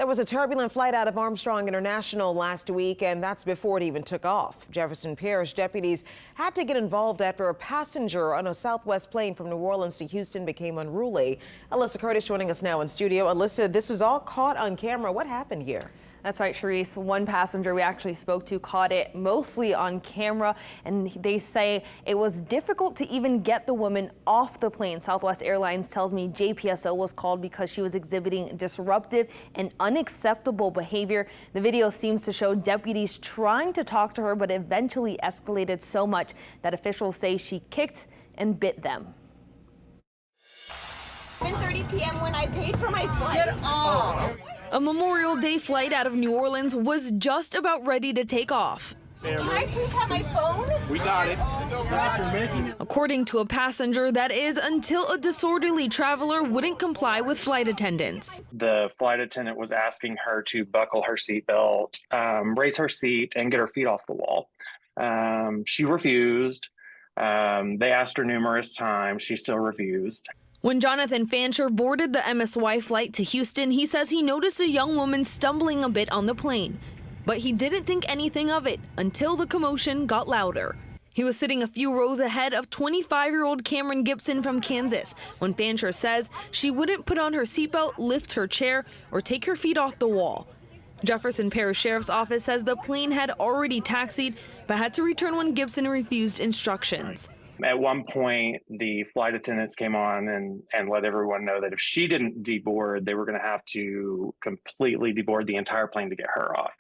There was a turbulent flight out of Armstrong International last week, and that's before it even took off. Jefferson Parish deputies had to get involved after a passenger on a Southwest plane from New Orleans to Houston became unruly. Alyssa Curtis joining us now in studio. Alyssa, this was all caught on camera. What happened here? That's right, Charisse. One passenger we actually spoke to caught it mostly on camera, and they say it was difficult to even get the woman off the plane. Southwest Airlines tells me JPSO was called because she was exhibiting disruptive and unacceptable behavior. The video seems to show deputies trying to talk to her, but eventually escalated so much that officials say she kicked and bit them. 7:30 p.m. when I paid for my flight. Get off! A Memorial Day flight out of New Orleans was just about ready to take off. Can I please have my phone? We got it. According to a passenger, that is until a disorderly traveler wouldn't comply with flight attendants. The flight attendant was asking her to buckle her seatbelt, raise her seat, and get her feet off the wall. She refused. They asked her numerous times. She still refused. When Jonathan Fancher boarded the MSY flight to Houston, he says he noticed a young woman stumbling a bit on the plane, but he didn't think anything of it until the commotion got louder. He was sitting a few rows ahead of 25-year-old Cameron Gibson from Kansas when Fancher says she wouldn't put on her seatbelt, lift her chair, or take her feet off the wall. Jefferson Parish Sheriff's Office says the plane had already taxied, but had to return when Gibson refused instructions. At one point, the flight attendants came on and let everyone know that if she didn't deboard, they were going to have to completely deboard the entire plane to get her off.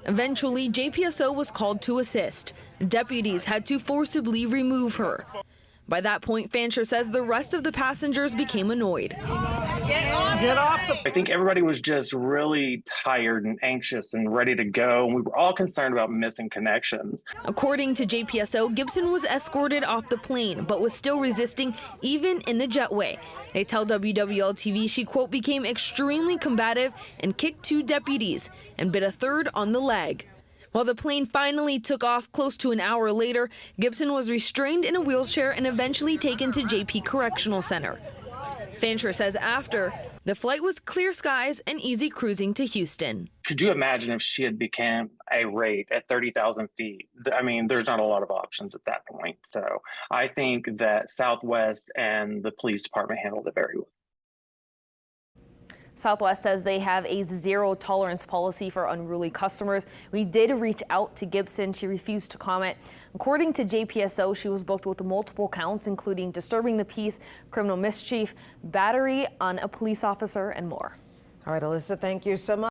Eventually, JPSO was called to assist. Deputies had to forcibly remove her. By that point, Fancher says the rest of the passengers became annoyed. Get off the... I think everybody was just really tired and anxious and ready to go, and we were all concerned about missing connections. According to JPSO, Gibson was escorted off the plane, but was still resisting even in the jetway. They tell WWLTV she, quote, became extremely combative and kicked two deputies and bit a third on the leg. While the plane finally took off close to an hour later, Gibson was restrained in a wheelchair and eventually taken to JP Correctional Center. Fancher says after, the flight was clear skies and easy cruising to Houston. Could you imagine if she had become a rate at 30,000 feet? I mean, there's not a lot of options at that point. So I think that Southwest and the police department handled it very well. Southwest says they have a zero-tolerance policy for unruly customers. We did reach out to Gibson. She refused to comment. According to JPSO, she was booked with multiple counts, including disturbing the peace, criminal mischief, battery on a police officer, and more. All right, Alyssa, thank you so much.